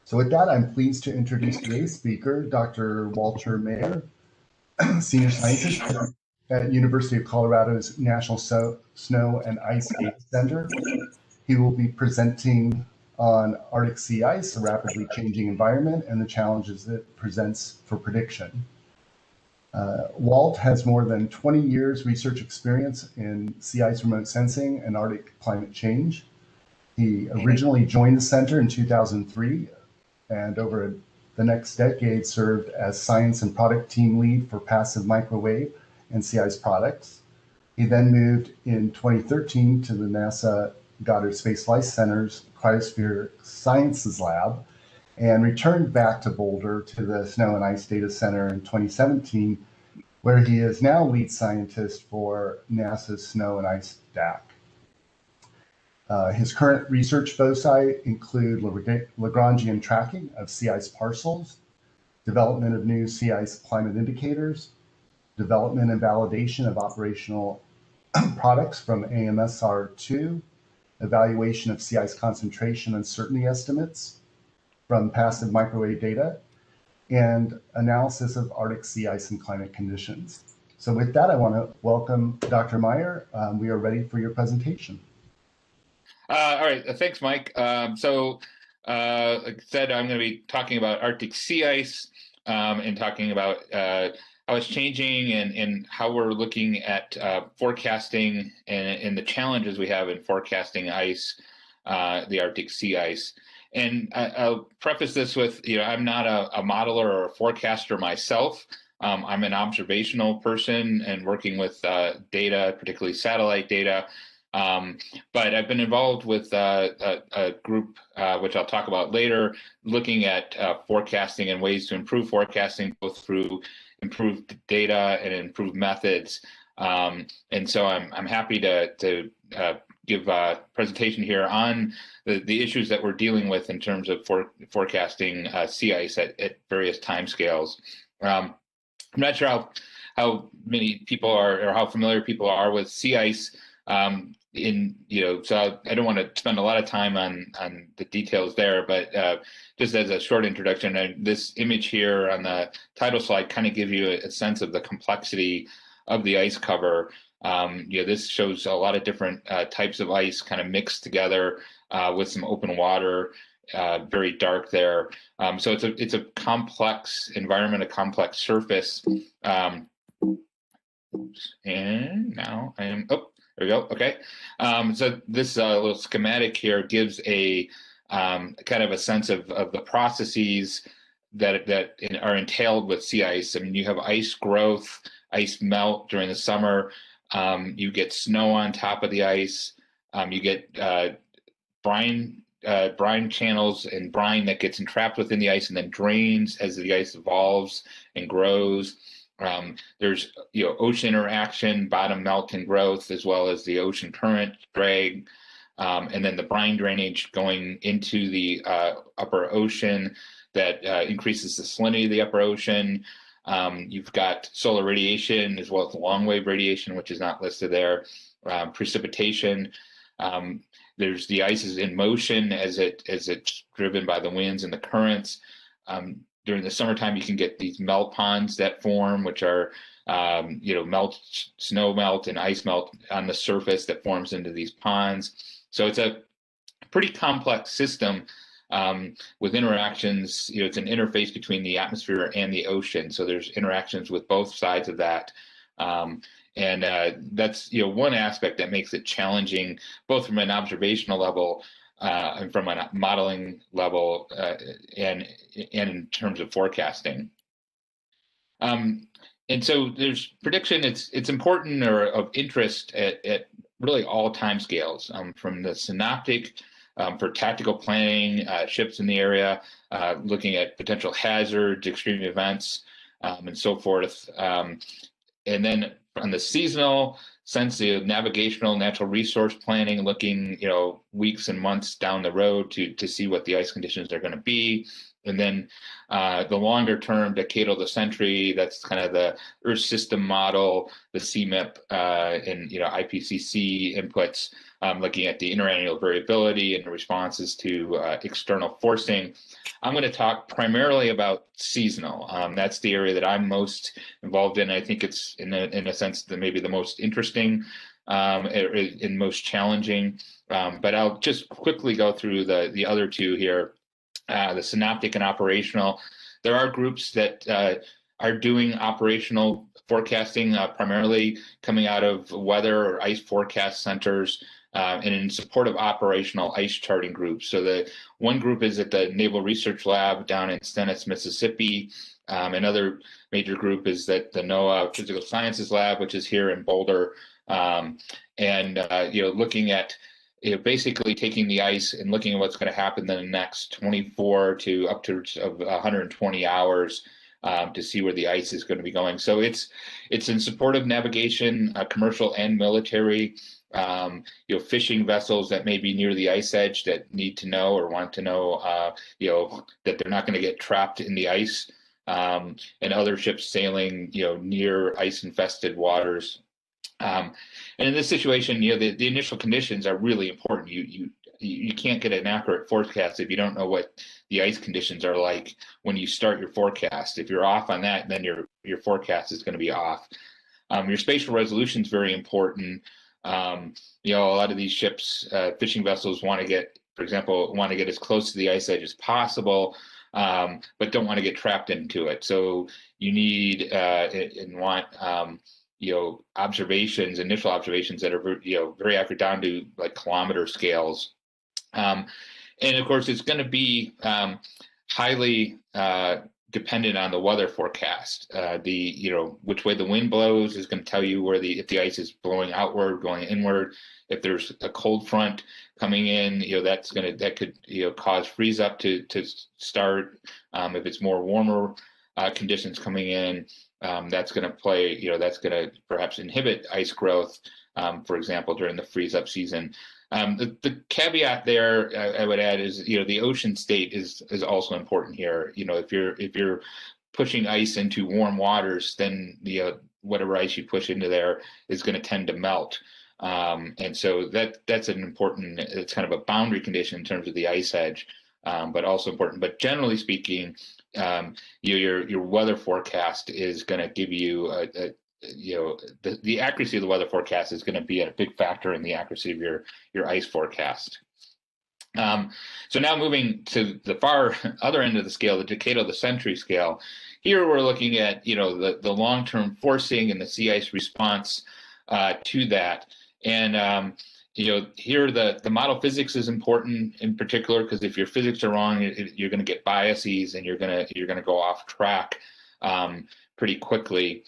So with that, I'm pleased to introduce today's speaker, Dr. Walter Meier, Senior Scientist at University of Colorado's National Snow and Ice Data Center. He will be presenting on Arctic sea ice, a rapidly changing environment, and the challenges it presents for prediction. Walt has more than 20 years research experience in sea ice remote sensing and Arctic climate change. He originally joined the center in 2003, and over the next decade served as science and product team lead for passive microwave and sea ice products. He then moved in 2013 to the NASA Goddard Space Flight Center's Cryosphere Sciences Lab and returned back to Boulder to the Snow and Ice Data Center in 2017, where he is now lead scientist for NASA's Snow and Ice DAC. His current research foci include Lagrangian tracking of sea ice parcels, development of new sea ice climate indicators, development and validation of operational products from AMSR2, evaluation of sea ice concentration uncertainty estimates from passive microwave data, and analysis of Arctic sea ice and climate conditions. So with that, I want to welcome Dr. Meier. We are ready for your presentation. All right, thanks, Mike. Like I said, I'm going to be talking about Arctic sea ice and talking about how it's changing and how we're looking at forecasting and the challenges we have in forecasting ice, the Arctic sea ice. And I'll preface this with, I'm not a modeler or a forecaster myself. I'm an observational person and working with data, particularly satellite data. But I've been involved with a group, which I'll talk about later, looking at forecasting and ways to improve forecasting, both through improved data and improved methods. And so I'm happy to give a presentation here on the issues that we're dealing with in terms of forecasting sea ice at various timescales. I'm not sure how many people are or how familiar people are with sea ice. So I don't want to spend a lot of time on the details there, but just as a short introduction, this image here on the title slide kind of gives you a sense of the complexity of the ice cover. This shows a lot of different types of ice kind of mixed together with some open water, very dark there. So it's a complex environment, a complex surface. And now I am, there we go. Okay. So this little schematic here gives a kind of a sense of the processes that are entailed with sea ice. I mean, you have ice growth, ice melt during the summer. You get snow on top of the ice. You get brine channels and brine that gets entrapped within the ice and then drains as the ice evolves and grows. There's ocean interaction, bottom melt and growth, as well as the ocean current drag, and then the brine drainage going into the upper ocean that increases the salinity of the upper ocean. You've got solar radiation as well as long wave radiation, which is not listed there. Precipitation. There's the ice is in motion as it's driven by the winds and the currents. During the summertime, you can get these melt ponds that form, which are, snow melt and ice melt on the surface that forms into these ponds. So it's a pretty complex system with interactions. It's an interface between the atmosphere and the ocean. So there's interactions with both sides of that. And that's, one aspect that makes it challenging, both from an observational level and from a modeling level and in terms of forecasting. And so there's prediction, it's important or of interest at really all timescales, from the Synoptic for tactical planning, ships in the area, looking at potential hazards, extreme events, and so forth. And then on the seasonal sense, the navigational natural resource planning, looking, weeks and months down the road to see what the ice conditions are going to be. And then the longer term Decadal-to-Century, that's kind of the Earth system model, the CMIP and IPCC inputs, looking at the interannual variability and the responses to external forcing. I'm going to talk primarily about seasonal. That's the area that I'm most involved in. I think it's in a sense maybe the most interesting and most challenging. But I'll just quickly go through the other two here. The synoptic and operational. There are groups that are doing operational forecasting, primarily coming out of weather or ice forecast centers, and in support of operational ice charting groups. So the one group is at the Naval Research Lab down in Stennis, Mississippi. Another major group is at the NOAA Physical Sciences Lab, which is here in Boulder, looking at basically taking the ice and looking at what's going to happen in the next 24 to up to 120 hours to see where the ice is going to be going. So it's in support of navigation, commercial and military, fishing vessels that may be near the ice edge that need to know or want to know, that they're not going to get trapped in the ice, and other ships sailing, near ice-infested waters. And in this situation, the initial conditions are really important. You can't get an accurate forecast if you don't know what the ice conditions are like when you start your forecast. If you're off on that, then your forecast is going to be off. Your spatial resolution is very important. A lot of these ships, fishing vessels, want to get as close to the ice edge as possible, but don't want to get trapped into it. So you need and want initial observations that are very accurate down to like kilometer scales. And of course, it's going to be highly dependent on the weather forecast. Which way the wind blows is going to tell you if the ice is blowing outward, going inward. If there's a cold front coming in, that could cause freeze up to start. If it's more warmer conditions coming in, that's going to perhaps inhibit ice growth, for example, during the freeze up season. The caveat there I would add is, the ocean state is also important here. If you're pushing ice into warm waters, then whatever ice you push into there is going to tend to melt. And so that's it's kind of a boundary condition in terms of the ice edge, but also important. But generally speaking, your weather forecast is going to give you the accuracy of the weather forecast is going to be a big factor in the accuracy of your ice forecast. So now moving to the far other end of the scale, the Decadal-to-Century scale. Here we're looking at the long-term forcing and the sea ice response to that. And here the model physics is important in particular, because if your physics are wrong, you're going to get biases and you're going to go off track pretty quickly.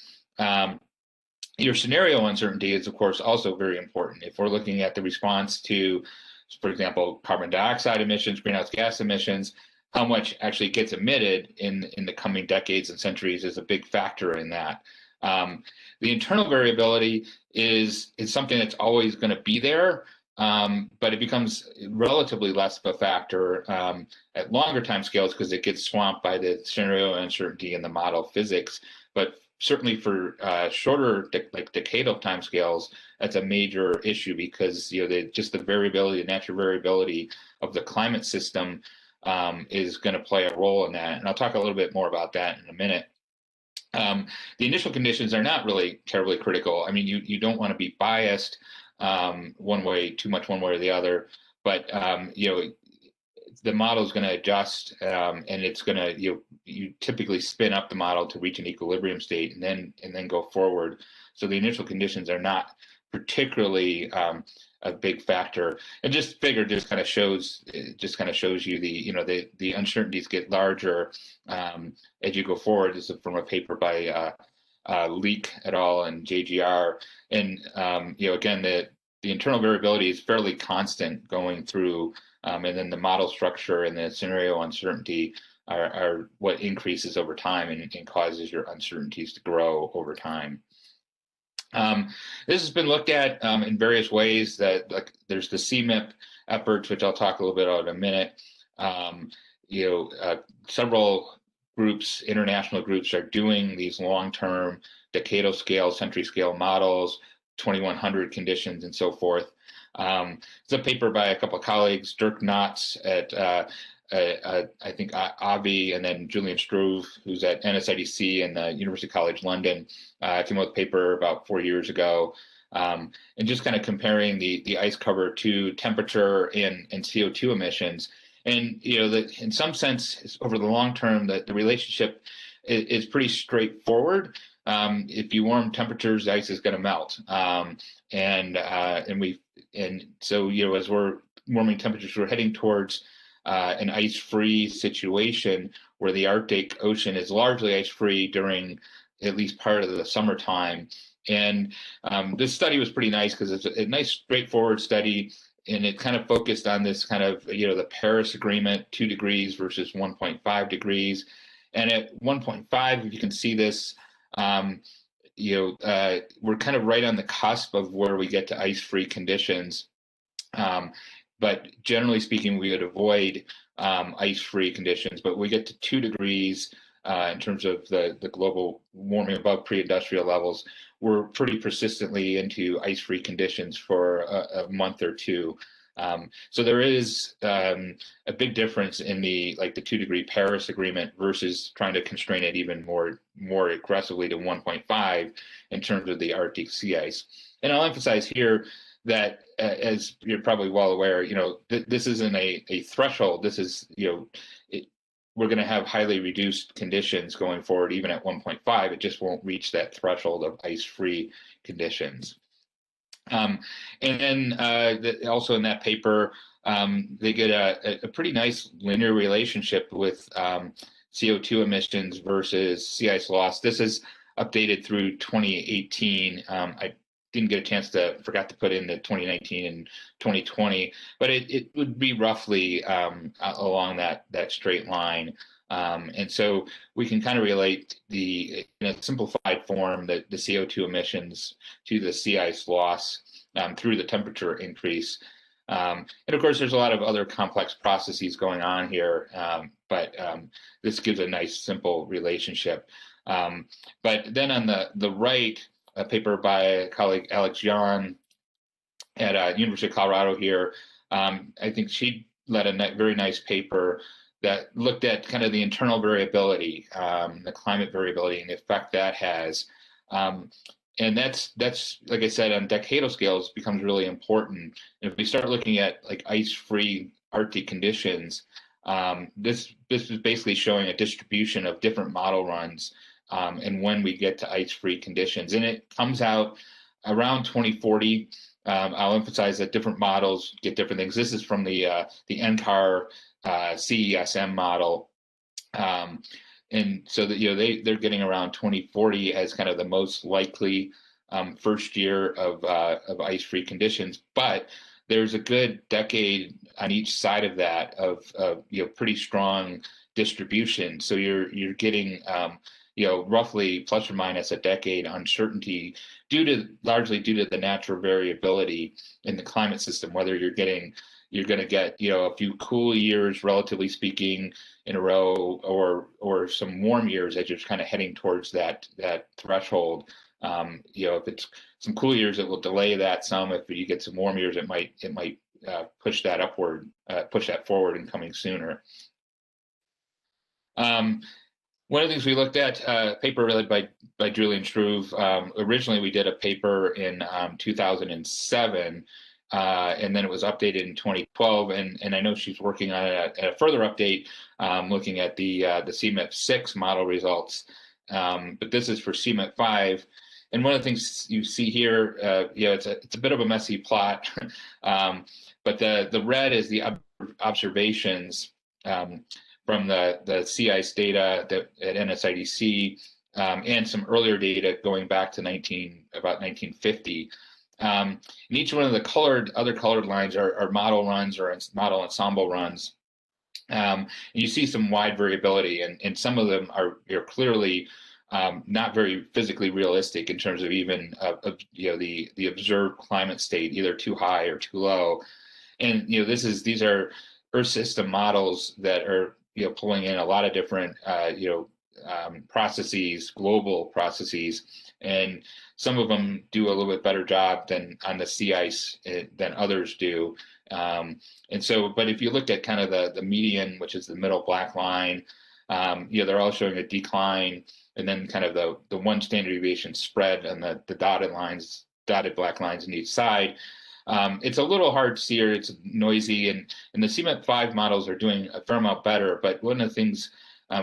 Your scenario uncertainty is, of course, also very important. If we're looking at the response to, for example, carbon dioxide emissions, greenhouse gas emissions, how much actually gets emitted in the coming decades and centuries is a big factor in that. The internal variability is something that's always going to be there, but it becomes relatively less of a factor at longer time scales because it gets swamped by the scenario uncertainty and the model physics. But certainly for shorter, like decadal time scales, that's a major issue because just the variability, the natural variability of the climate system is going to play a role in that. And I'll talk a little bit more about that in a minute. The initial conditions are not really terribly critical. I mean, you don't want to be biased one way, too much one way or the other, but the model is going to adjust, and it's going to you typically spin up the model to reach an equilibrium state and then go forward. So the initial conditions are not particularly a big factor. And just figure just kind of shows you the uncertainties get larger as you go forward. This is from a paper by Leak et al. And JGR. And again, the internal variability is fairly constant going through, and then the model structure and the scenario uncertainty are what increases over time and causes your uncertainties to grow over time. This has been looked at in various ways. That like there's the CMIP efforts, which I'll talk a little bit about in a minute. Several groups, international groups, are doing these long-term decadal scale, century scale models, 2100 conditions, and so forth. It's a paper by a couple of colleagues, Dirk Knotts at I think Avi, and then Julian Struve, who's at NSIDC and the University College London, came out with a paper about 4 years ago, and just kind of comparing the ice cover to temperature and CO2 emissions. And that in some sense, over the long term, the relationship is pretty straightforward. If you warm temperatures, the ice is going to melt, and so as we're warming temperatures, we're heading towards an ice-free situation where the Arctic Ocean is largely ice-free during at least part of the summertime. And this study was pretty nice because it's a nice, straightforward study, and it kind of focused on this kind of, the Paris Agreement, 2 degrees versus 1.5 degrees. And at 1.5, if you can see this, we're kind of right on the cusp of where we get to ice-free conditions. But generally speaking, we would avoid ice-free conditions. But we get to 2 degrees in terms of the global warming above pre-industrial levels, we're pretty persistently into ice-free conditions for a month or two. So there is a big difference in the 2-degree Paris Agreement versus trying to constrain it even more aggressively to 1.5 in terms of the Arctic sea ice. And I'll emphasize here that, as you're probably well aware, this isn't a threshold. This is, we're going to have highly reduced conditions going forward, even at 1.5. It just won't reach that threshold of ice-free conditions. And then also in that paper, they get a pretty nice linear relationship with CO2 emissions versus sea ice loss. This is updated through 2018. I didn't get a chance forgot to put in the 2019 and 2020, but it would be roughly along that straight line. And so we can kind of relate in a simplified form, the CO2 emissions to the sea ice loss through the temperature increase. And of course, there's a lot of other complex processes going on here, but this gives a nice, simple relationship. But then on the right, a paper by a colleague, Alex Yan, at University of Colorado here. I think she led a very nice paper that looked at kind of the internal variability, the climate variability, and the effect that has. And that's like I said, on decadal scales becomes really important. If we start looking at ice-free Arctic conditions, this is basically showing a distribution of different model runs and when we get to ice-free conditions. And it comes out around 2040. I'll emphasize that different models get different things. This is from the NCAR CESM model. And so that they're getting around 2040 as kind of the most likely first year of ice-free conditions. But there's a good decade on each side of that of pretty strong distribution. So you're getting roughly plus or minus a decade uncertainty largely due to the natural variability in the climate system, whether you're going to get a few cool years, relatively speaking, in a row, or some warm years as you're kind of heading towards that threshold. If it's some cool years, it will delay that some. If you get some warm years, it might push that upward, push that forward and coming sooner. One of the things we looked at, a paper led by Julian Struve. Originally, we did a paper in 2007, and then it was updated in 2012. And I know she's working on it at a further update, looking at the CMIP 6 model results. But this is for CMIP 5. And one of the things you see here, it's a bit of a messy plot, but the red is the observations from the sea ice data at NSIDC and some earlier data going back to about 1950. And each one of the other colored lines are model runs or model ensemble runs. And you see some wide variability, and some of them are clearly not very physically realistic in terms of even the observed climate state, either too high or too low. And these are Earth system models that are pulling in a lot of different processes, global processes, and some of them do a little bit better job than on the sea ice than others do. And so, but if you look at kind of the median, which is the middle black line, they're all showing a decline, and then kind of the one standard deviation spread and the dotted black lines on each side. It's a little hard to see here. It's noisy, and the CMET5 models are doing a fair amount better. But one of the things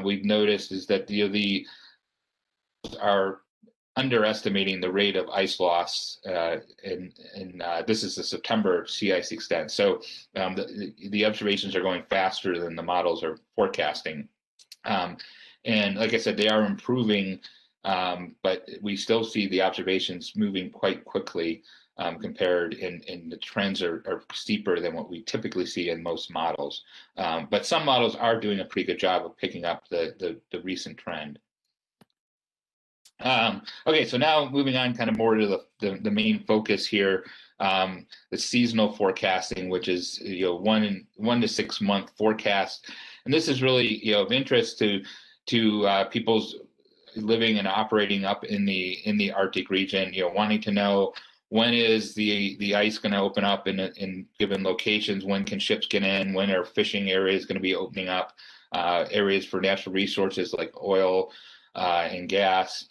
we've noticed is that the are underestimating the rate of ice loss, and this is the September sea ice extent. So the observations are going faster than the models are forecasting. And like I said, they are improving, but we still see the observations moving quite quickly compared, and the trends are steeper than what we typically see in most models. But some models are doing a pretty good job of picking up the recent trend. Okay, so now moving on kind of more to the main focus here, the seasonal forecasting, which is 1 to 6 month forecast. And this is really of interest to people's living and operating up in the Arctic region, wanting to know when is the ice going to open up in given locations, when can ships get in, when are fishing areas going to be opening up, areas for natural resources like oil and gas.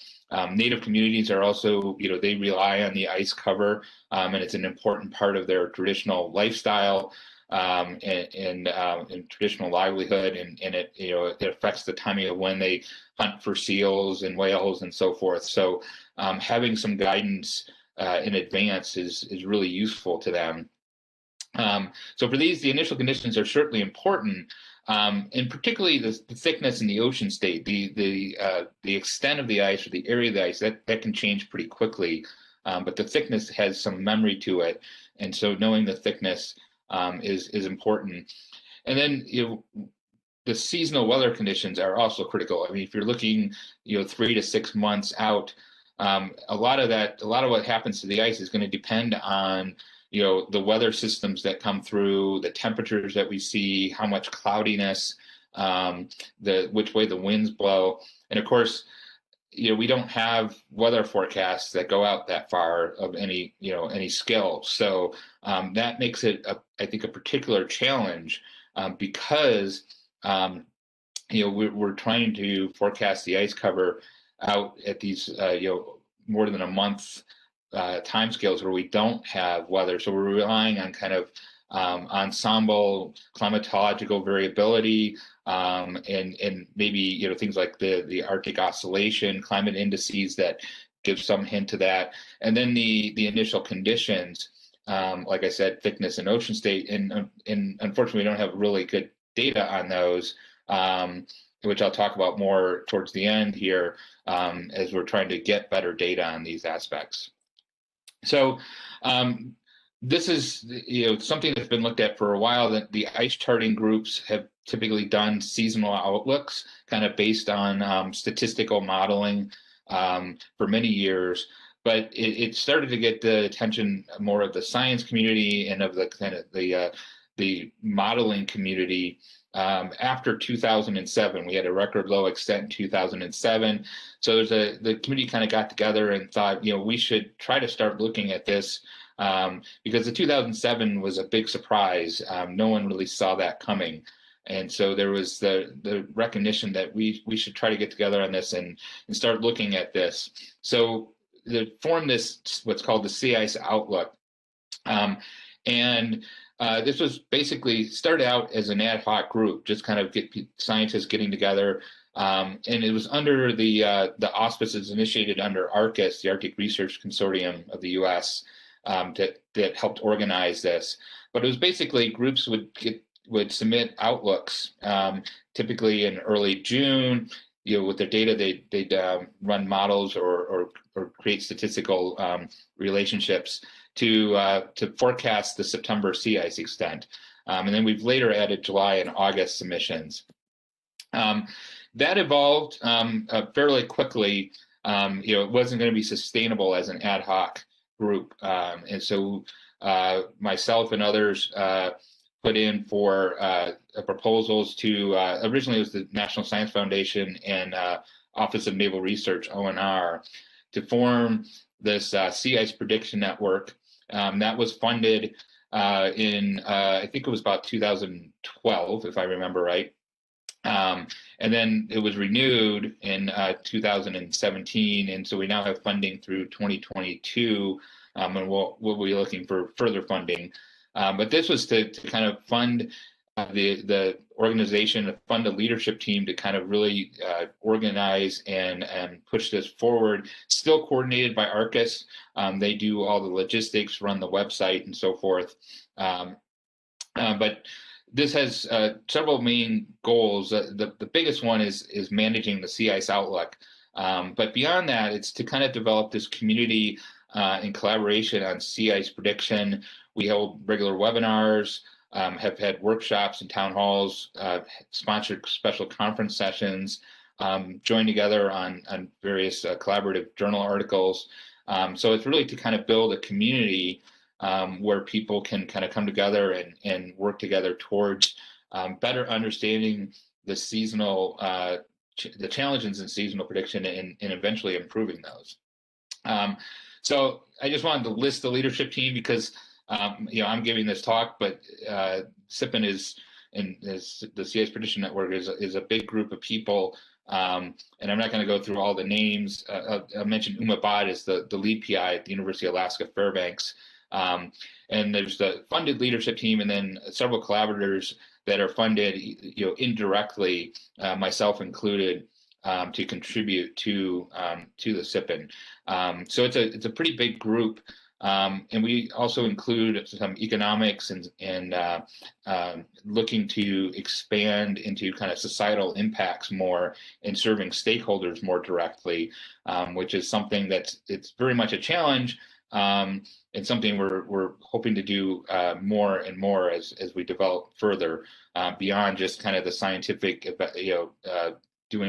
Native communities are also, they rely on the ice cover, and it's an important part of their traditional lifestyle and traditional livelihood, and it affects the timing of when they hunt for seals and whales and so forth. So having some guidance in advance is really useful to them. So for these, the initial conditions are certainly important, and particularly the thickness in the ocean state, the extent of the ice or the area of the ice, that can change pretty quickly, but the thickness has some memory to it, and so knowing the thickness is important. And then the seasonal weather conditions are also critical. I mean, if you're looking 3 to 6 months out, a lot of what happens to the ice is going to depend on the weather systems that come through, the temperatures that we see, how much cloudiness, which way the winds blow. And of course, we don't have weather forecasts that go out that far of any scale. So that makes it, I think, a particular challenge because we're trying to forecast the ice cover out at these more than a month timescales where we don't have weather. So we're relying on kind of ensemble climatological variability, and maybe things like the Arctic oscillation, climate indices that give some hint to that, and then the initial conditions, like I said, thickness and ocean state, and unfortunately we don't have really good data on those, which I'll talk about more towards the end here, as we're trying to get better data on these aspects. So this is something that's been looked at for a while, that the ice charting groups have typically done seasonal outlooks kind of based on statistical modeling for many years, but it started to get the attention more of the science community and of the kind of the modeling community after 2007. We had a record low extent in 2007. So the community kind of got together and thought, we should try to start looking at this, because the 2007 was a big surprise. No one really saw that coming. And so there was the recognition that we should try to get together on this and start looking at this. So they formed this, what's called the Sea Ice Outlook. And this was basically started out as an ad hoc group, just kind of get scientists getting together. And it was under the auspices initiated under ARCUS, the Arctic Research Consortium of the U.S., that helped organize this. But it was basically groups would submit outlooks, typically in early June. With their data, they'd run models or create statistical relationships to forecast the September sea ice extent. And then we've later added July and August submissions. That evolved fairly quickly. It wasn't going to be sustainable as an ad hoc group, and so myself and others put in for proposals to originally it was the National Science Foundation and Office of Naval Research (ONR) to form this sea ice prediction network that was funded in I think it was about 2012, if I remember right. And then it was renewed in 2017, and so we now have funding through 2022, and we'll be looking for further funding. But this was to kind of fund the organization, fund a leadership team to kind of really organize and push this forward. Still coordinated by ARCUS. They do all the logistics, run the website, and so forth. But this has several main goals. The biggest one is managing the sea ice outlook. But beyond that, it's to kind of develop this community in collaboration on sea ice prediction. We hold regular webinars, have had workshops and town halls, sponsored special conference sessions, joined together on various collaborative journal articles. So it's really to kind of build a community where people can kind of come together and work together towards better understanding the seasonal, the challenges in seasonal prediction and eventually improving those. So I just wanted to list the leadership team because I'm giving this talk, but SIPN and the Sea Ice Prediction Network is a big group of people. And I'm not going to go through all the names. I mentioned EUMETSAT is the lead PI at the University of Alaska Fairbanks. And there's the funded leadership team, and then several collaborators that are funded, indirectly, myself included, to contribute to the SIPN. So it's a pretty big group, and we also include some economics and looking to expand into kind of societal impacts more and serving stakeholders more directly, which is something it's very much a challenge. And something we're hoping to do more and more as we develop further beyond just kind of the scientific,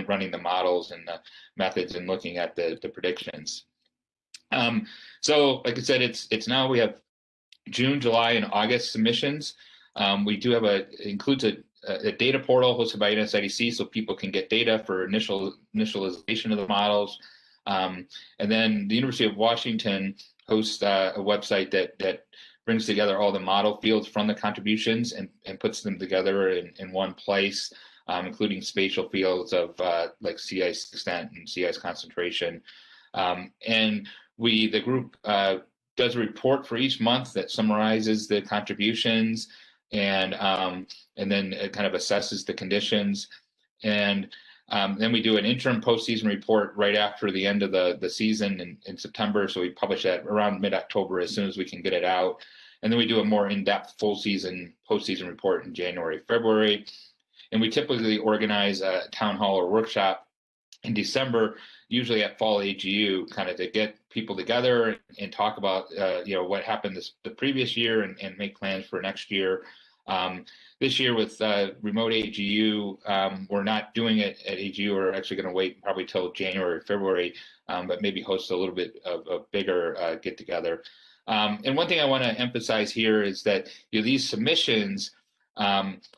running the models and the methods and looking at the predictions. So, like I said, it's now we have June, July, and August submissions. We do have includes a data portal hosted by NSIDC, so people can get data for initialization of the models. And then the University of Washington hosts a website that brings together all the model fields from the contributions and puts them together in one place, including spatial fields of like sea ice extent and sea ice concentration. And the group does a report for each month that summarizes the contributions and then it kind of assesses the conditions. And then we do an interim postseason report right after the end of the season in September. So we publish that around mid-October as soon as we can get it out. And then we do a more in-depth full season postseason report in January, February. And we typically organize a town hall or workshop in December, usually at fall AGU, kind of to get people together and talk about what happened the previous year and make plans for next year. This year with remote AGU, we're not doing it at AGU. We're actually going to wait probably till January, February, but maybe host a little bit of a bigger get together. And one thing I want to emphasize here is that these submissions,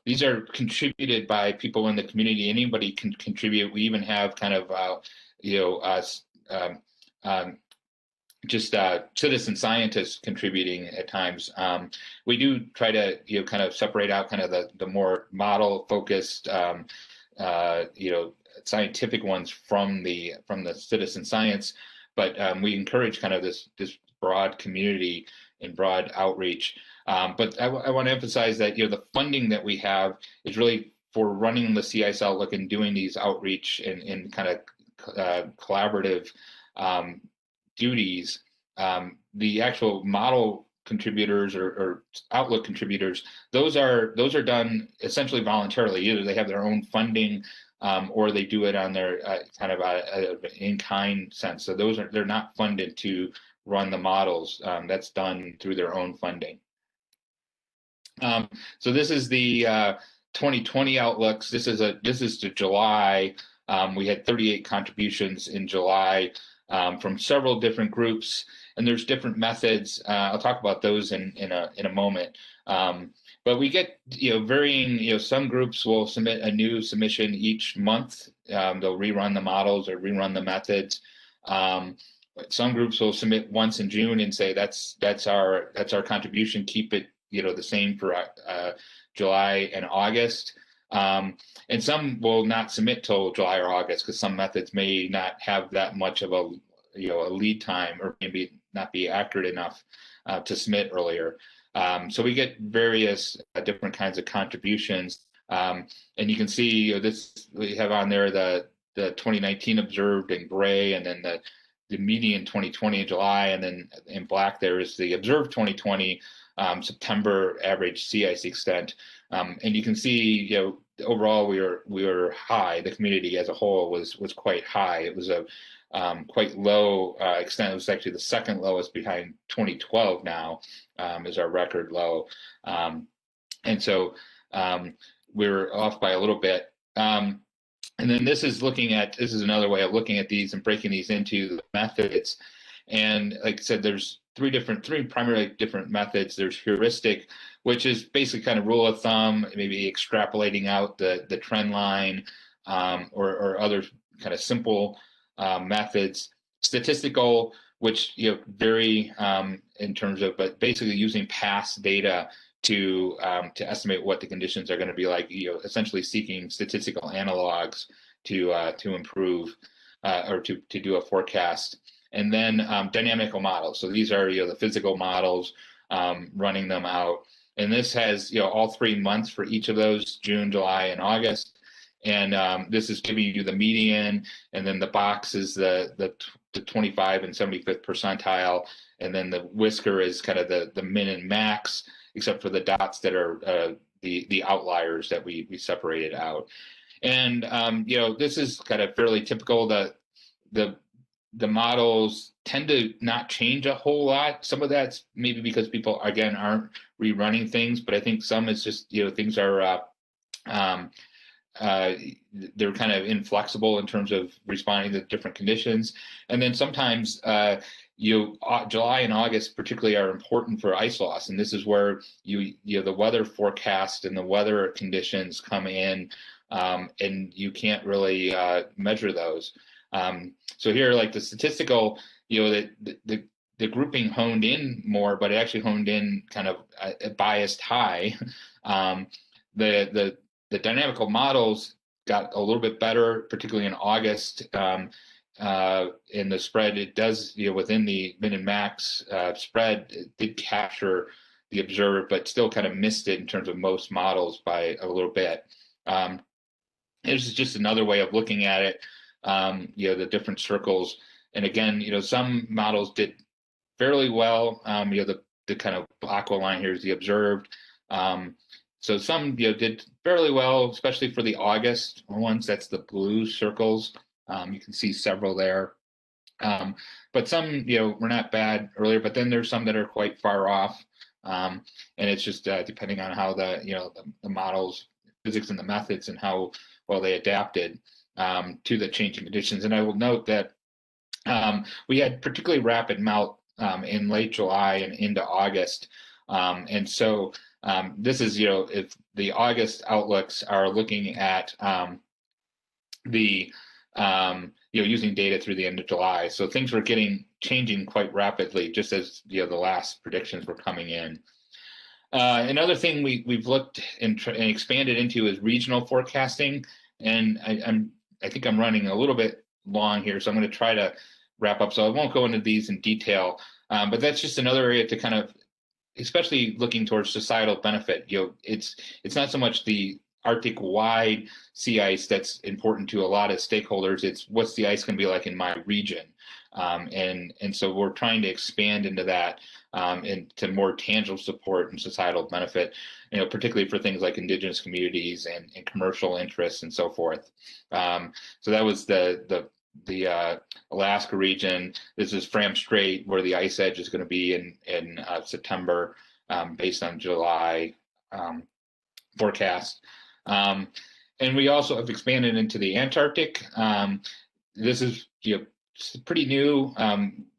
these are contributed by people in the community. Anybody can contribute. We even have kind of just citizen scientists contributing at times. We do try to kind of separate out kind of the more model focused scientific ones from the citizen science, but we encourage kind of this broad community and broad outreach. But I want to emphasize that the funding that we have is really for running the sea ice outlook and doing these outreach and kind of collaborative duties. The actual model contributors or outlook contributors, those are done essentially voluntarily. Either they have their own funding or they do it on their kind of in-kind sense. So they're not funded to run the models. That's done through their own funding. So this is the 2020 outlooks. This is to July. We had 38 contributions in July from several different groups, and there's different methods. I'll talk about those in a moment. But we get varying. Some groups will submit a new submission each month. They'll rerun the models or rerun the methods. Some groups will submit once in June and say that's our contribution. Keep it the same for July and August. And some will not submit till July or August because some methods may not have that much of a lead time, or maybe not be accurate enough to submit earlier. So we get various different kinds of contributions, and you can see this. We have on there the 2019 observed in gray, and then the median 2020 in July, and then in black there is the observed 2020 September average sea ice extent. And you can see, overall we were high. The community as a whole was quite high. It was a quite low extent. It was actually the second lowest behind 2012 now, is our record low. And so we're off by a little bit. And then this is another way of looking at these and breaking these into the methods. And like I said, there's three primarily different methods. There's heuristic, which is basically kind of rule of thumb, maybe extrapolating out the trend line, or other kind of simple methods. Statistical, which vary in terms of, but basically using past data to estimate what the conditions are going to be like. Essentially seeking statistical analogs to improve or to do a forecast. And then dynamical models. So these are the physical models, running them out. And this has all 3 months for each of those: June, July, and August. And this is giving you the median, and then the box is the 25 and 75th percentile, and then the whisker is kind of the min and max, except for the dots that are the outliers that we separated out. And this is kind of fairly typical. The models tend to not change a whole lot. Some of that's maybe because people, again, aren't rerunning things, but I think some is just, things are, they're kind of inflexible in terms of responding to different conditions. And then sometimes July and August particularly are important for ice loss. And this is where the weather forecast and the weather conditions come in, and you can't really measure those. So here, like the statistical, the grouping honed in more, but it actually honed in kind of a biased high. The dynamical models got a little bit better, particularly in August. In the spread, it does, within the min and max spread, it did capture the observed, but still kind of missed it in terms of most models by a little bit. This is just another way of looking at it. The different circles, and again, some models did fairly well. The kind of aqua line here is the observed. So some did fairly well, especially for the August ones. That's the blue circles. You can see several there. But some were not bad earlier, but then there's some that are quite far off. And it's just depending on how the models, physics and the methods, and how well they adapted to the changing conditions. And I will note that we had particularly rapid melt in late July and into August. And so this is, if the August outlooks are looking at using data through the end of July. So things were changing quite rapidly, just as the last predictions were coming in. Another thing we've looked and expanded into is regional forecasting. And I think I'm running a little bit long here, so I'm going to try to wrap up. So I won't go into these in detail, but that's just another area to kind of, especially looking towards societal benefit. It's not so much the Arctic-wide sea ice that's important to a lot of stakeholders. It's what's the ice going to be like in my region, and so we're trying to expand into that, into more tangible support and societal benefit. Particularly for things like indigenous communities and commercial interests and so forth. So that was the Alaska region. This is Fram Strait, where the ice edge is going to be in September, based on July forecast. And we also have expanded into the Antarctic. This is pretty new.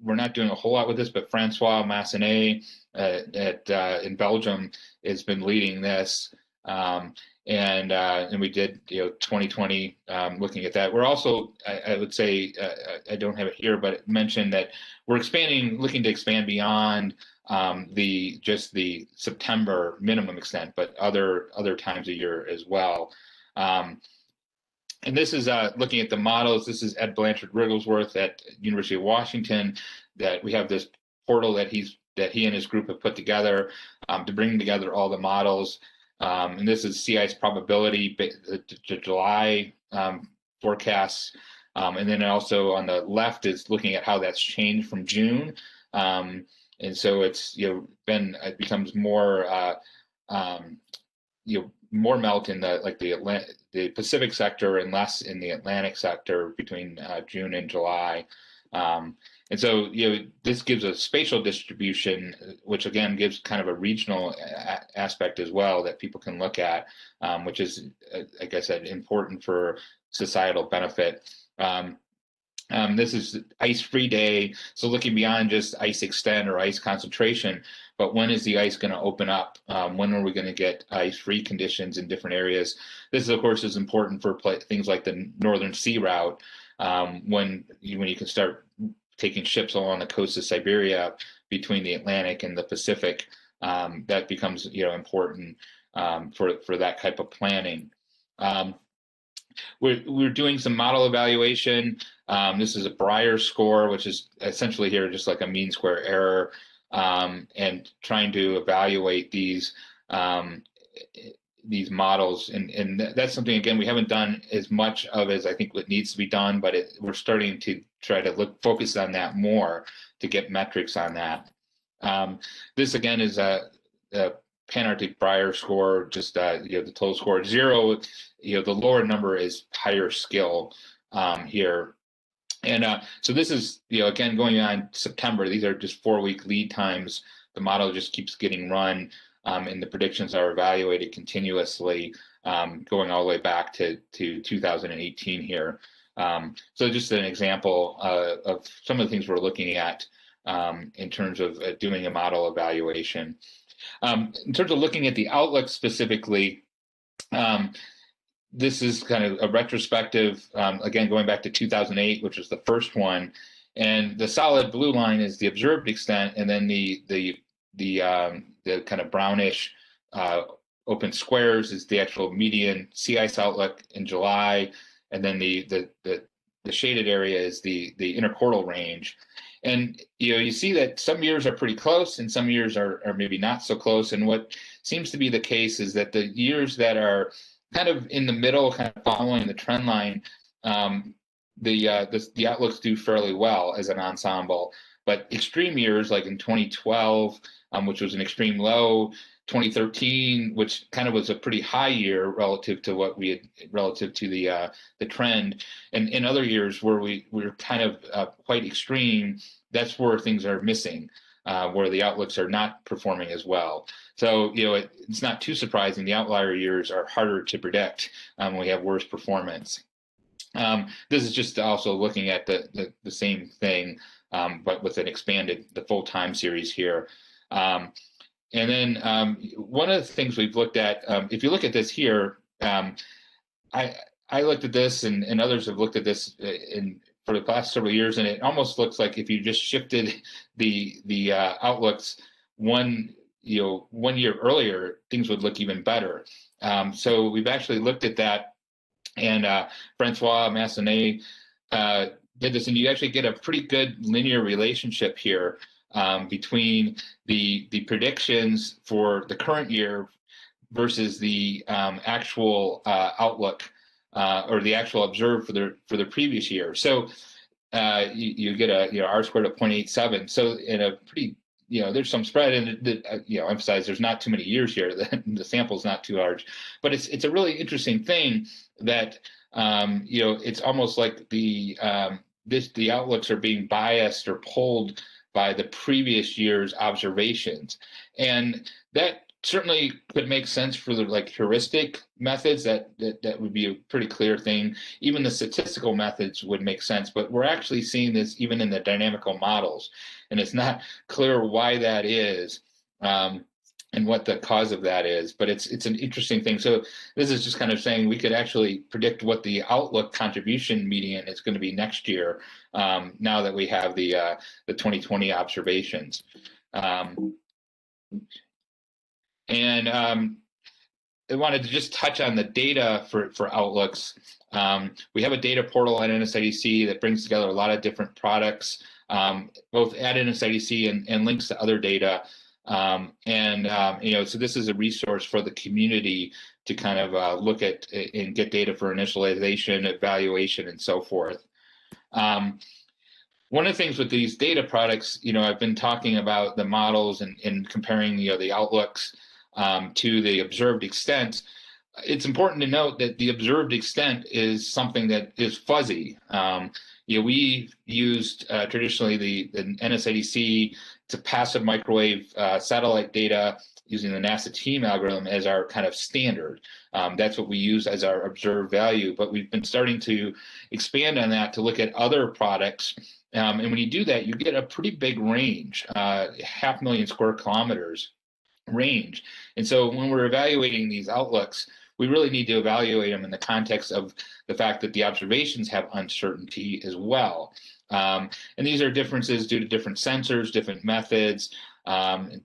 We're not doing a whole lot with this, but Francois Massenet in Belgium has been leading this. And we did 2020 looking at that. We're also, I would say, I don't have it here, but it mentioned that we're looking to expand beyond just the September minimum extent, but other times a year as well. And this is looking at the models. This is Ed Blanchard Wigglesworth at University of Washington. That we have this portal that he and his group have put together to bring together all the models. And this is sea ice probability, the July forecasts. And then also on the left is looking at how that's changed from June. And so it's it becomes more more melt in the Pacific sector and less in the Atlantic sector between June and July. And so, this gives a spatial distribution, which again gives kind of a regional aspect as well that people can look at, which is, like I said, important for societal benefit. This is ice-free day, so looking beyond just ice extent or ice concentration, but when is the ice going to open up? When are we going to get ice-free conditions in different areas? This, of course, is important for things like the Northern Sea Route, when you can start taking ships along the coast of Siberia between the Atlantic and the Pacific. That becomes important for that type of planning. We're doing some model evaluation. This is a Breyer score, which is essentially here just like a mean square error, and trying to evaluate these models. And that's something, again, we haven't done as much of as I think what needs to be done, but we're starting to try to focus on that more to get metrics on that. This, again, is a Pan-Arctic Breyer score, just the total score. 0, the lower number is higher skill here. And so this is, again, going on September. These are just 4-week lead times. The model just keeps getting run, and the predictions are evaluated continuously, going all the way back to 2018 here. So just an example of some of the things we're looking at in terms of doing a model evaluation. In terms of looking at the outlook specifically, this is kind of a retrospective, again, going back to 2008, which was the first one. And the solid blue line is the observed extent, and then the kind of brownish open squares is the actual median sea ice outlook in July, and then the shaded area is the interquartal range. And you see that some years are pretty close and some years are maybe not so close. And what seems to be the case is that the years that are kind of in the middle, kind of following the trend line, the outlooks do fairly well as an ensemble. But extreme years like in 2012, which was an extreme low, 2013, which kind of was a pretty high year relative to what we had, relative to the trend, and in other years where we were kind of quite extreme, that's where things are missing, where the outlooks are not performing as well. So it's not too surprising. The outlier years are harder to predict. We have worse performance. This is just also looking at the same thing, but with an expanded, the full time series here. And then one of the things we've looked at, if you look at this here, I looked at this and others have looked at this for the past several years, and it almost looks like if you just shifted the outlooks one year earlier, things would look even better. So we've actually looked at that, and Francois Massenet did this, and you actually get a pretty good linear relationship here between the predictions for the current year versus the actual outlook or the actual observed for the previous year. So you get a R squared of 0.87. So in a pretty there's some spread, and emphasize there's not too many years here. The sample's not too large, but it's a really interesting thing that it's almost like the outlooks are being biased or pulled by the previous year's observations, and that certainly could make sense for the like heuristic methods. That would be a pretty clear thing. Even the statistical methods would make sense, but we're actually seeing this even in the dynamical models, and it's not clear why that is. And what the cause of that is, but it's an interesting thing. So this is just kind of saying we could actually predict what the outlook contribution median is going to be next year, now that we have the 2020 observations. And I wanted to just touch on the data for outlooks. We have a data portal at NSIDC that brings together a lot of different products, both at NSIDC and links to other data. So this is a resource for the community to kind of look at and get data for initialization, evaluation, and so forth. One of the things with these data products, I've been talking about the models and comparing, the outlooks to the observed extent. It's important to note that the observed extent is something that is fuzzy. We used traditionally the NSIDC to passive microwave satellite data using the NASA Team algorithm as our kind of standard. That's what we use as our observed value, but we've been starting to expand on that to look at other products. And when you do that, you get a pretty big range, 500,000 square kilometers range. And so when we're evaluating these outlooks, we really need to evaluate them in the context of the fact that the observations have uncertainty as well. And these are differences due to different sensors, different methods,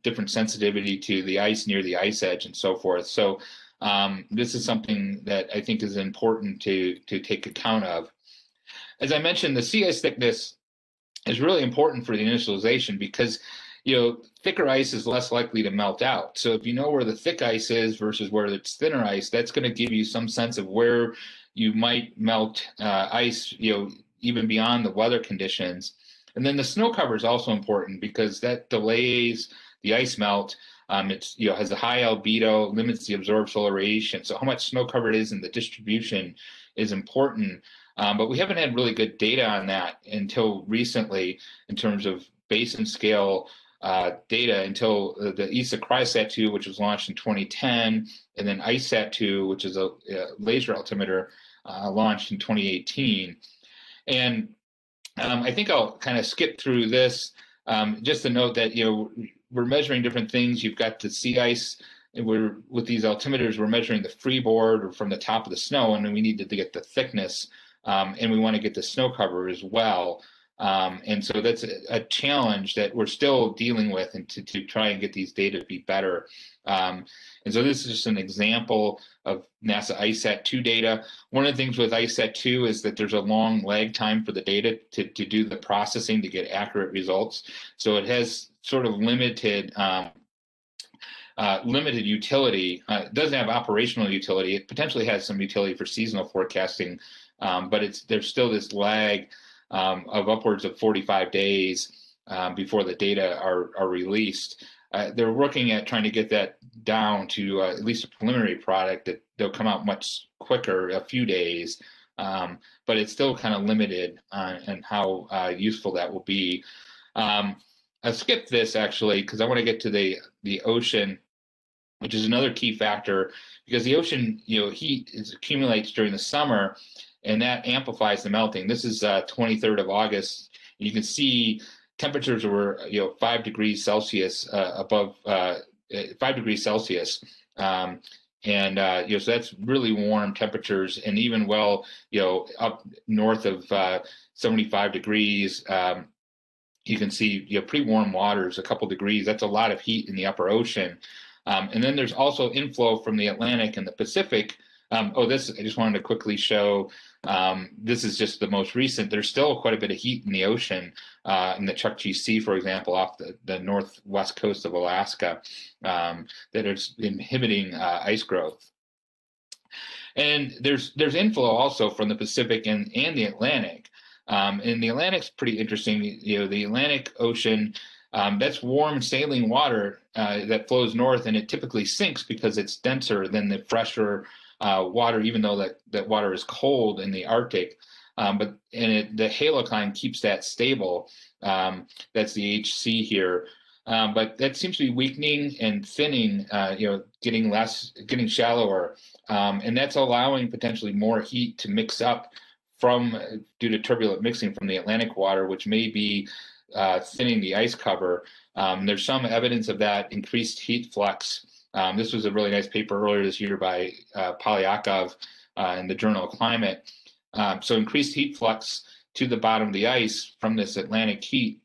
different sensitivity to the ice near the ice edge and so forth. So this is something that I think is important to take account of. As I mentioned, the sea ice thickness is really important for the initialization because thicker ice is less likely to melt out. So if you know where the thick ice is versus where it's thinner ice, that's going to give you some sense of where you might melt ice, even beyond the weather conditions. And then the snow cover is also important because that delays the ice melt. It's has a high albedo, limits the absorbed solar radiation. So how much snow cover it is in the distribution is important. But we haven't had really good data on that until recently in terms of basin scale data until the ESA Cryosat-2, which was launched in 2010, and then ICESat-2, which is a laser altimeter, launched in 2018. And I think I'll kind of skip through this just to note that we're measuring different things. You've got the sea ice. And with these altimeters, we're measuring the freeboard or from the top of the snow, and then we need to get the thickness, and we want to get the snow cover as well. And so that's a challenge that we're still dealing with, and to try and get these data to be better. And so this is just an example of NASA ICESat-2 data. One of the things with ICESat-2 is that there's a long lag time for the data to do the processing to get accurate results. So it has sort of limited utility. It doesn't have operational utility. It potentially has some utility for seasonal forecasting, but there's still this lag of upwards of 45 days before the data are released. They're working at trying to get that down to at least a preliminary product that they'll come out much quicker, a few days, but it's still kind of limited on how useful that will be. I'll skip this actually because I want to get to the ocean, which is another key factor, because the ocean, heat accumulates during the summer, and that amplifies the melting. This is 23rd of August. You can see temperatures were 5 degrees Celsius above 5 degrees Celsius, and so that's really warm temperatures. And even up north of 75 degrees, you can see pretty warm waters, a couple degrees. That's a lot of heat in the upper ocean. And then there's also inflow from the Atlantic and the Pacific. This I just wanted to quickly show. This is just the most recent. There's still quite a bit of heat in the ocean, in the Chukchi Sea, for example, off the northwest coast of Alaska, that is inhibiting ice growth. And there's inflow also from the Pacific and the Atlantic. And the Atlantic's pretty interesting. The Atlantic Ocean, that's warm saline water that flows north, and it typically sinks because it's denser than the fresher water, even though that water is cold in the Arctic. The halocline keeps that stable. That's the HC here. but that seems to be weakening and thinning, getting shallower, and that's allowing potentially more heat to mix up due to turbulent mixing from the Atlantic water, which may be thinning the ice cover. There's some evidence of that increased heat flux. This was a really nice paper earlier this year by Polyakov in the Journal of Climate. So increased heat flux to the bottom of the ice from this Atlantic heat,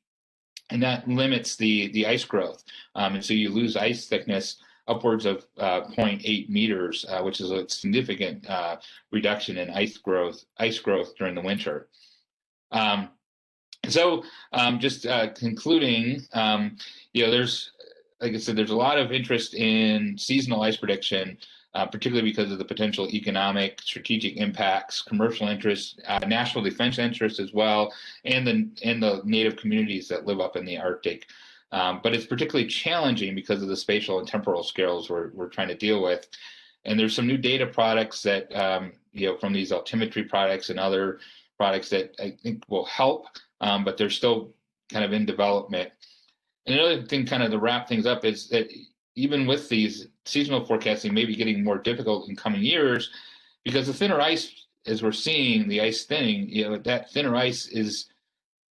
and that limits the ice growth. And so you lose ice thickness upwards of 0.8 meters, which is a significant reduction in ice growth during the winter. Just concluding, there's, like I said, there's a lot of interest in seasonal ice prediction, particularly because of the potential economic, strategic impacts, commercial interests, national defense interests as well, and the native communities that live up in the Arctic. But it's particularly challenging because of the spatial and temporal scales we're trying to deal with. And there's some new data products that, from these altimetry products and other products that I think will help, but they're still kind of in development. And another thing, kind of to wrap things up, is that even with these seasonal forecasting may be getting more difficult in coming years, because the thinner ice, as we're seeing the ice thinning, that thinner ice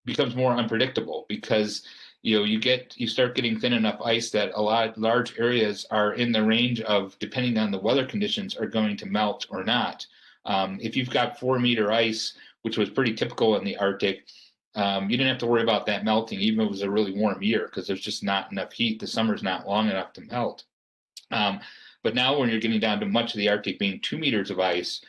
becomes more unpredictable, because you start getting thin enough ice that large areas are in the range of, depending on the weather conditions, are going to melt or not. If you've got 4-meter ice, which was pretty typical in the Arctic, you didn't have to worry about that melting, even if it was a really warm year, because there's just not enough heat. The summer's not long enough to melt. But now when you're getting down to much of the Arctic being 2 meters of ice,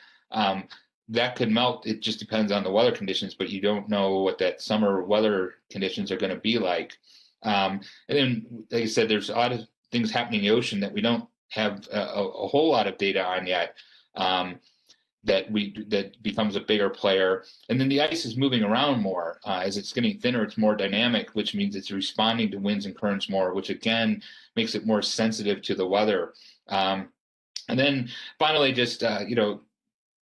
that could melt. It just depends on the weather conditions, but you don't know what that summer weather conditions are going to be like. And then, like I said, there's a lot of things happening in the ocean that we don't have a whole lot of data on yet. That becomes a bigger player. And then the ice is moving around more. As it's getting thinner, it's more dynamic, which means it's responding to winds and currents more, which again makes it more sensitive to the weather. And then finally, just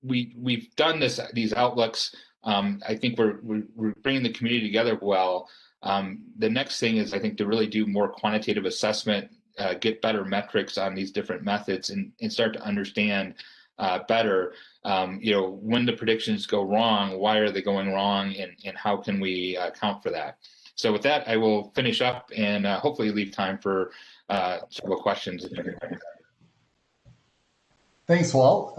we've done these outlooks. I think we're bringing the community together well. The next thing is, I think, to really do more quantitative assessment, get better metrics on these different methods, and start to understand better, when the predictions go wrong, why are they going wrong, and how can we account for that? So with that, I will finish up and hopefully leave time for several questions. Thanks, Walt.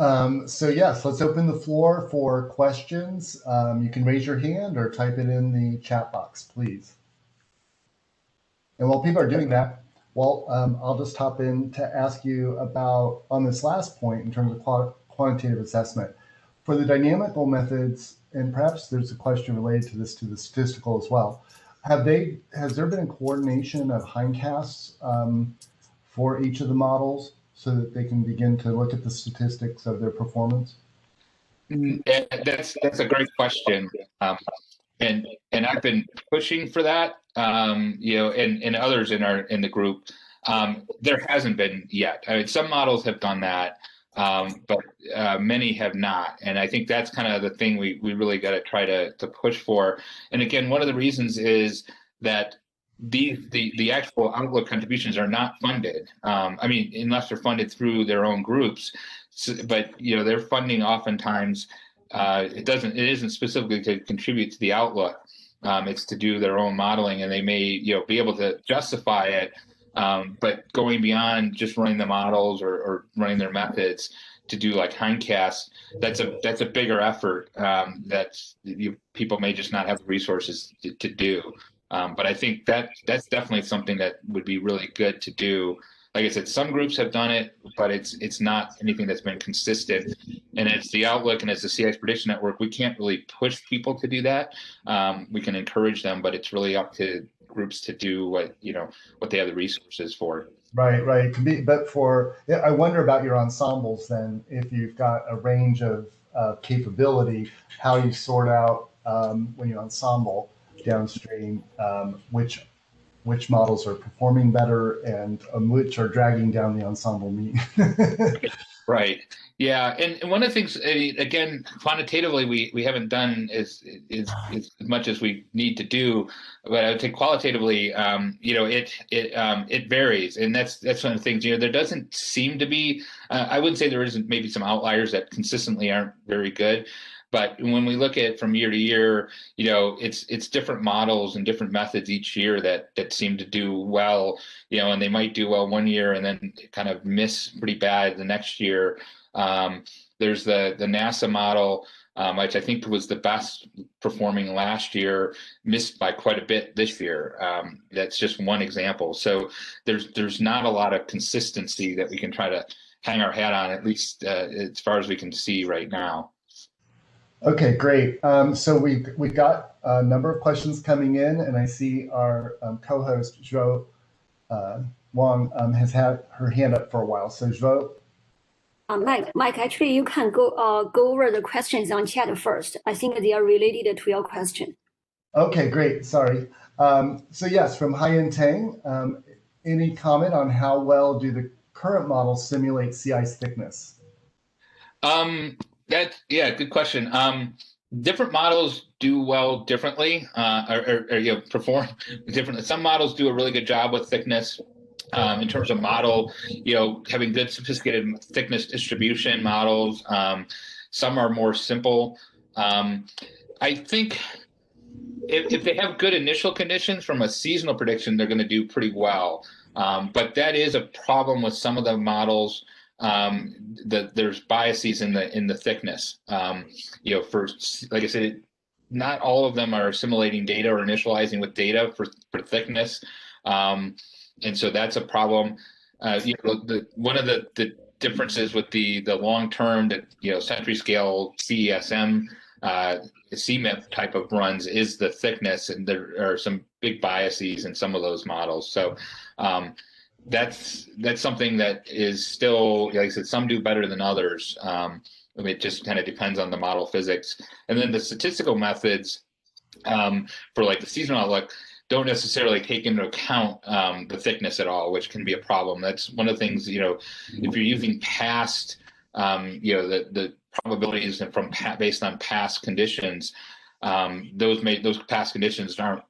So yes, let's open the floor for questions. You can raise your hand or type it in the chat box, please. And while people are doing that, Walt, I'll just hop in to ask you about, on this last point, in terms of quantitative assessment, for the dynamical methods, and perhaps there's a question related to the statistical as well. Has there been a coordination of hindcasts for each of the models so that they can begin to look at the statistics of their performance? That's a great question, and I've been pushing for that, and others in the group. There hasn't been yet. I mean, some models have done that, but many have not. And I think that's kind of the thing we really got to try to push for. And again, one of the reasons is that the actual Outlook contributions are not funded. I mean, unless they're funded through their own groups. But their funding oftentimes it isn't specifically to contribute to the Outlook. It's to do their own modeling, and they may be able to justify it. But going beyond just running the models or running their methods to do like hindcasts, that's a bigger effort that people may just not have the resources to do. But I think that's definitely something that would be really good to do. Like I said, some groups have done it, but it's not anything that's been consistent. And as the Outlook and as the Sea Ice Prediction Network, we can't really push people to do that. We can encourage them, but it's really up to groups to do what they have the resources for. Right. But I wonder about your ensembles then. If you've got a range of capability, how you sort out when you ensemble downstream, which which models are performing better and which are dragging down the ensemble mean. Right. Yeah. And one of the things, again, quantitatively, we haven't done is as much as we need to do, but I would say qualitatively, it varies, and that's one of the things. There doesn't seem to be. I wouldn't say there isn't maybe some outliers that consistently aren't very good. But when we look at from year to year, it's different models and different methods each year that seem to do well, and they might do well one year and then kind of miss pretty bad the next year. There's the NASA model, which I think was the best performing last year, missed by quite a bit this year. That's just one example. So there's not a lot of consistency that we can try to hang our hat on, at least as far as we can see right now. Okay, great. So we got a number of questions coming in, and I see our co-host Zhuo Wang has had her hand up for a while. So Zhuo. Mike, actually, you can go over the questions on chat first. I think they are related to your question. Okay, great. Sorry. So yes, from Haiyan Tang, any comment on how well do the current models simulate sea ice thickness? Good question. Different models do well differently, or perform differently. Some models do a really good job with thickness. In terms of model, having good sophisticated thickness distribution models. Some are more simple. I think if they have good initial conditions from a seasonal prediction, they're going to do pretty well. But that is a problem with some of the models. There's biases in the thickness. For, like I said, not all of them are assimilating data or initializing with data for thickness. And so that's a problem. One of the differences with the long-term, century scale CESM, CMIP type of runs is the thickness, and there are some big biases in some of those models. So that's something that is still, like I said, some do better than others. It just kind of depends on the model physics. And then the statistical methods for like the seasonal outlook don't necessarily take into account the thickness at all, which can be a problem. That's one of the things, if you're using past, the probabilities from based on past conditions, those past conditions are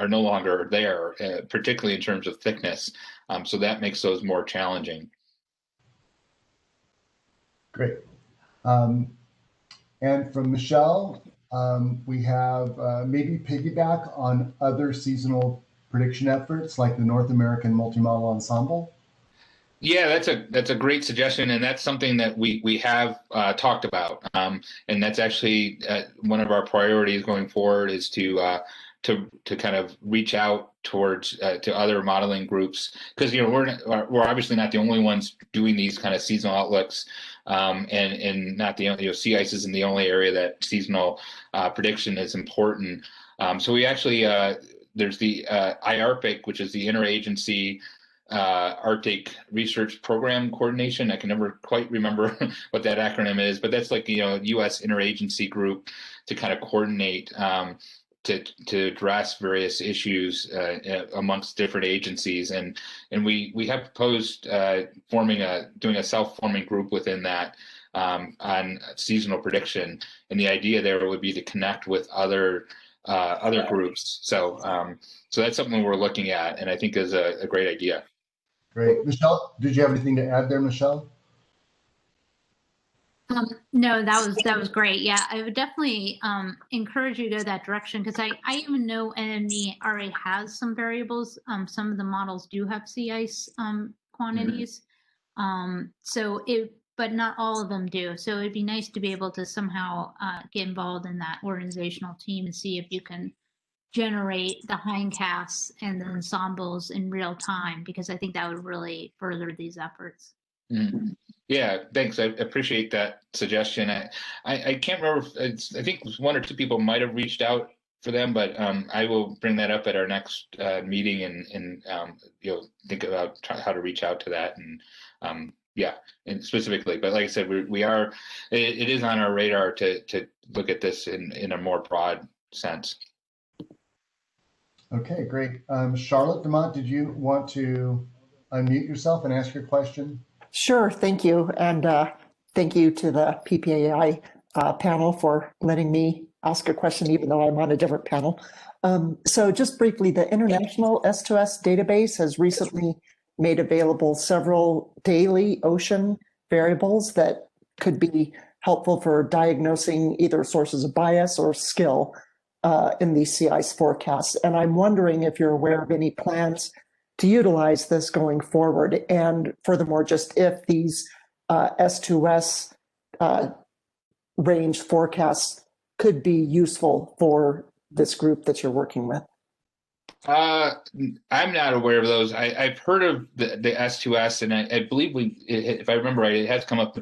no longer there, particularly in terms of thickness. So that makes those more challenging. Great. And from Michelle, we have maybe piggyback on other seasonal prediction efforts like the North American Multi-Model Ensemble. Yeah, that's a great suggestion, and that's something that we have talked about, and that's actually one of our priorities going forward is to kind of reach out towards to other modeling groups, because we're obviously not the only ones doing these kind of seasonal outlooks, and not the only, sea ice isn't the only area that seasonal prediction is important. So we actually there's the IARPIC, which is the Interagency Arctic Research Program Coordination. I can never quite remember what that acronym is, but that's like U.S. interagency group to kind of coordinate to address various issues amongst different agencies, and we have proposed doing a self-forming group within that on seasonal prediction, and the idea there would be to connect with other groups. So that's something we're looking at, and I think is a great idea. Great. Michelle, did you have anything to add there, Michelle? No, that was great. Yeah, I would definitely encourage you to go that direction, because I even know NME already has some variables. Some of the models do have sea ice quantities, but not all of them do. So it'd be nice to be able to somehow get involved in that organizational team and see if you can generate the hindcasts and the ensembles in real time, because I think that would really further these efforts. Mm-hmm. Yeah, thanks. I appreciate that suggestion. I can't remember. I think one or two people might have reached out for them, but I will bring that up at our next meeting and think about how to reach out to that and specifically. But like I said, we are. It is on our radar to look at this in a more broad sense. Okay, great. Charlotte Demont, did you want to unmute yourself and ask your question? Sure, thank you. And thank you to the PPAI panel for letting me ask a question, even though I'm on a different panel. So just briefly, the International S2S database has recently made available several daily ocean variables that could be helpful for diagnosing either sources of bias or skill in these sea ice forecasts. And I'm wondering if you're aware of any plans to utilize this going forward. And furthermore, just if these S2S range forecasts could be useful for this group that you're working with. I'm not aware of those. I've heard of the S2S, and I believe if I remember right, it has come up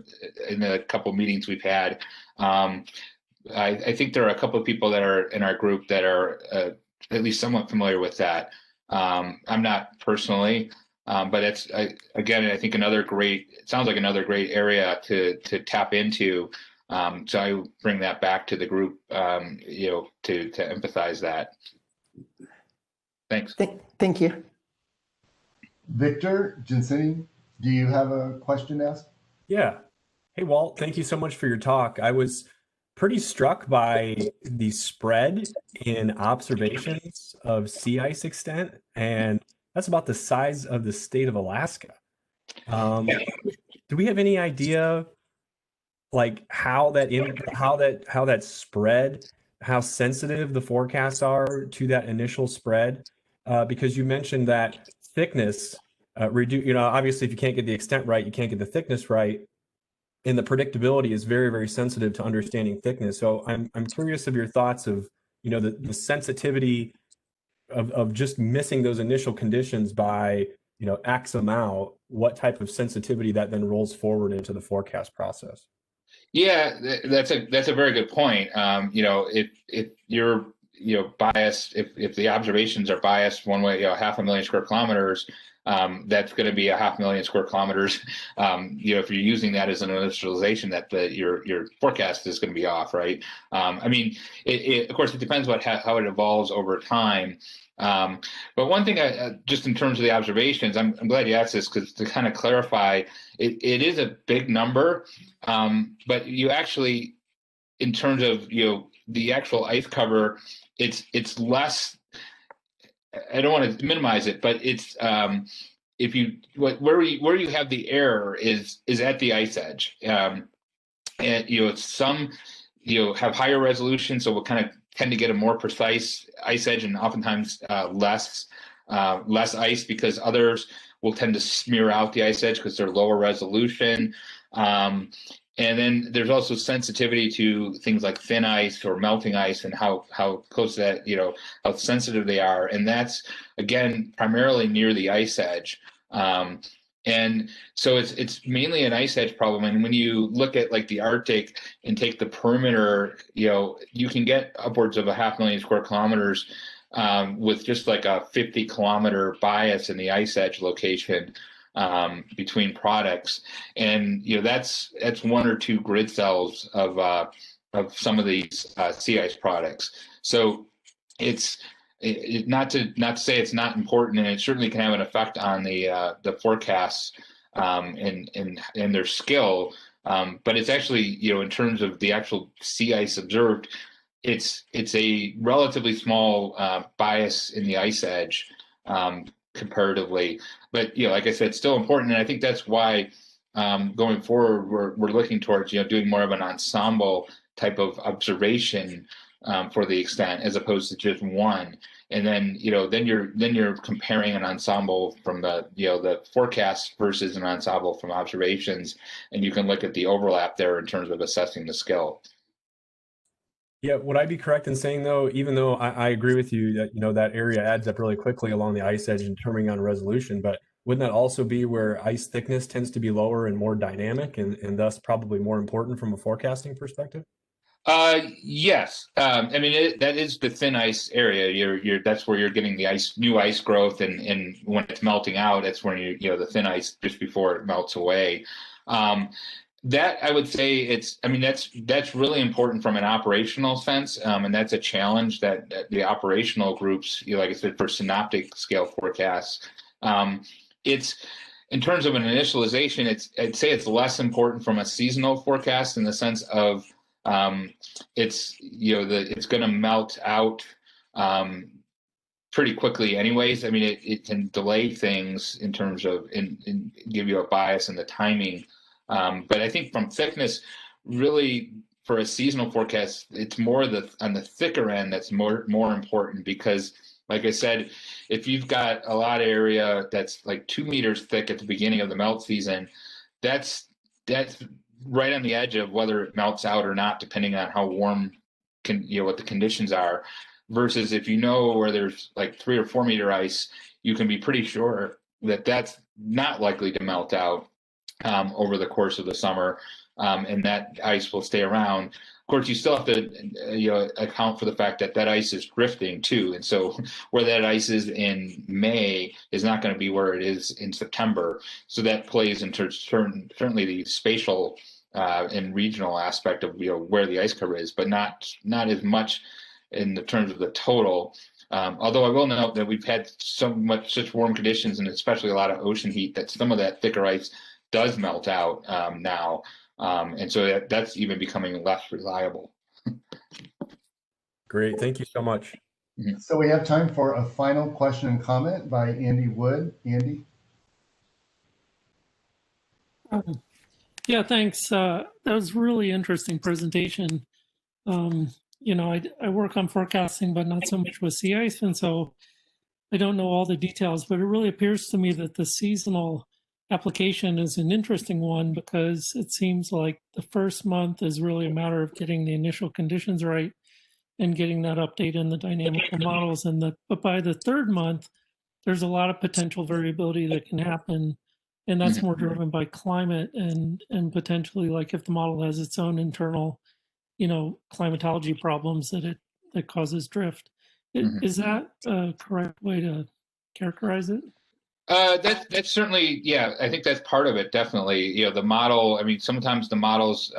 in a couple meetings we've had. I think there are a couple of people that are in our group that are at least somewhat familiar with that. I'm not personally, but it's again, I think it sounds like another great area to tap into. So I bring that back to the group, to emphasize that. Thanks. Thank you. Victor Jensen, do you have a question to ask? Yeah. Hey, Walt, thank you so much for your talk. I was pretty struck by the spread in observations of sea ice extent, and that's about the size of the state of Alaska. Do we have any idea, like how that spread, how sensitive the forecasts are to that initial spread? Because you mentioned that thickness, obviously if you can't get the extent right, you can't get the thickness right. And the predictability is very, very sensitive to understanding thickness. So I'm curious of your thoughts of, the sensitivity of just missing those initial conditions by, X amount, what type of sensitivity that then rolls forward into the forecast process. Yeah, that's a very good point. If you're biased, if the observations are biased one way, 500,000 square kilometers, that's going to be 500,000 square kilometers. If you're using that as an initialization, that your forecast is going to be off, right? Of course, it depends how it evolves over time. But one thing, just in terms of the observations, I'm glad you asked this, because to kind of clarify, it is a big number, but you actually, in terms of the actual ice cover, it's less. I don't want to minimize it, but it's where you have the error is at the ice edge, and some have higher resolution, so we'll kind of tend to get a more precise ice edge, and oftentimes less ice, because others will tend to smear out the ice edge because they're lower resolution. And then there's also sensitivity to things like thin ice or melting ice, and how close that, how sensitive they are. And that's, again, primarily near the ice edge. And so it's mainly an ice edge problem. And when you look at like the Arctic and take the perimeter, you can get upwards of 500,000 square kilometers with just like a 50-kilometer bias in the ice edge location between products. And that's 1 or 2 grid cells of some of these sea ice products. So it's not to say it's not important, and it certainly can have an effect on the forecasts and their skill. But it's actually, in terms of the actual sea ice observed, it's a relatively small bias in the ice edge comparatively. But like I said, it's still important, and I think that's why going forward we're looking towards doing more of an ensemble type of observation for the extent, as opposed to just one. And then then you're comparing an ensemble from the forecast versus an ensemble from observations, and you can look at the overlap there in terms of assessing the skill. Yeah, would I be correct in saying, though, even though I agree with you that that area adds up really quickly along the ice edge and determining on resolution, but wouldn't that also be where ice thickness tends to be lower and more dynamic, and thus probably more important from a forecasting perspective? Yes. That is the thin ice area. That's where you're getting the new ice growth, and when it's melting out, that's when the thin ice just before it melts away. That I would say that's really important from an operational sense, and that's a challenge that the operational groups, like I said, for synoptic scale forecasts, it's in terms of an initialization, I'd say it's less important from a seasonal forecast in the sense of it's going to melt out pretty quickly anyways. I mean, it can delay things in terms of and give you a bias in the timing. But I think from thickness, really for a seasonal forecast, it's more on the thicker end that's more important because, like I said, if you've got a lot of area that's like 2 meters thick at the beginning of the melt season, that's right on the edge of whether it melts out or not, depending on how warm what the conditions are. Versus if you know where there's like 3 or 4 meter ice, you can be pretty sure that that's not likely to melt out over the course of the summer, and that ice will stay around. Of course, you still have to account for the fact that ice is drifting too, and so where that ice is in May is not going to be where it is in September. So that plays into certainly the spatial and regional aspect of where the ice cover is, but not as much in the terms of the total. Although I will note that we've had such warm conditions and especially a lot of ocean heat that some of that thicker ice does melt out now. And so that's even becoming less reliable. Great. Thank you so much. So we have time for a final question and comment by Andy Wood. Andy? Yeah, thanks. That was a really interesting presentation. I work on forecasting, but not so much with sea ice, and so I don't know all the details, but it really appears to me that the seasonal application is an interesting one because it seems like the first month is really a matter of getting the initial conditions right and getting that update in the dynamical models. But by the third month, there's a lot of potential variability that can happen, and that's more driven by climate and potentially, like, if the model has its own internal climatology problems that causes drift. Is that a correct way to characterize it? That's certainly, yeah, I think that's part of it, definitely. The model, I mean, sometimes the models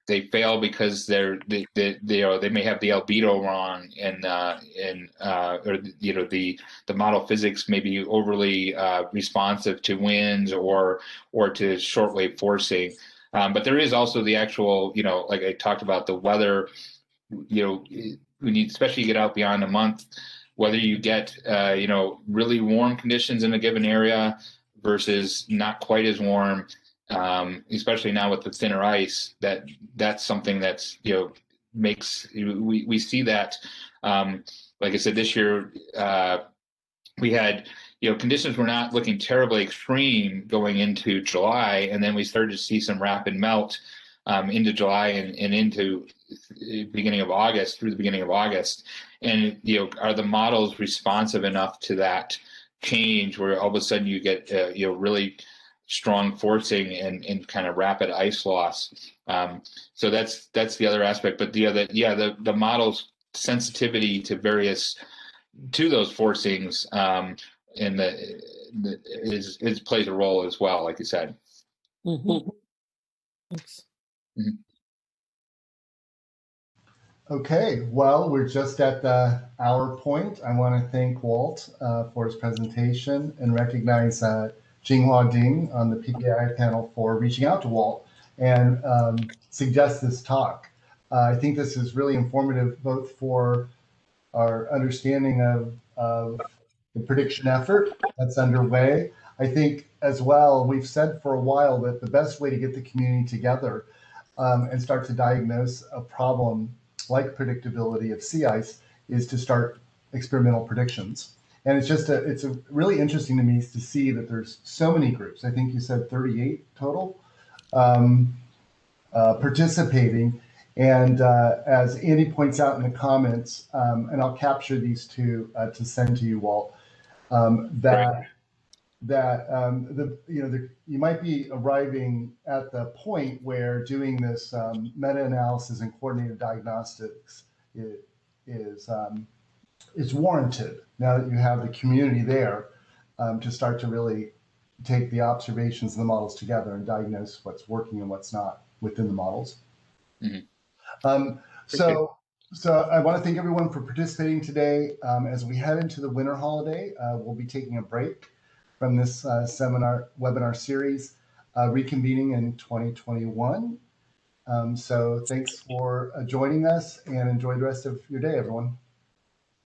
they fail because they may have the albedo wrong or the model physics may be overly responsive to winds or to shortwave forcing. But there is also the actual, like I talked about, the weather, when you especially get out beyond a month, whether you get, really warm conditions in a given area versus not quite as warm, especially now with the thinner ice, that's something that's, we see that, like I said, this year, we had, conditions were not looking terribly extreme going into July, and then we started to see some rapid melt into July and into the beginning of August, through the beginning of August. And, are the models responsive enough to that change where all of a sudden you get, really strong forcing and kind of rapid ice loss? So that's the other aspect. But the model's sensitivity to those forcings it plays a role as well, like you said. Thanks. Okay, well, we're just at the hour point. I want to thank Walt for his presentation and recognize Jinghua Ding on the PPAI panel for reaching out to Walt and suggest this talk. I think this is really informative both for our understanding of the prediction effort that's underway. I think as well, we've said for a while that the best way to get the community together and start to diagnose a problem like predictability of sea ice is to start experimental predictions. And it's really interesting to me to see that there's so many groups. I think you said 38 total participating. And as Andy points out in the comments, and I'll capture these to send to you, Walt, you might be arriving at the point where doing this meta-analysis and coordinated diagnostics is warranted now that you have the community there to start to really take the observations and the models together and diagnose what's working and what's not within the models. So I want to thank everyone for participating today. As we head into the winter holiday, we'll be taking a break from this webinar series, reconvening in 2021. So thanks for joining us, and enjoy the rest of your day, everyone.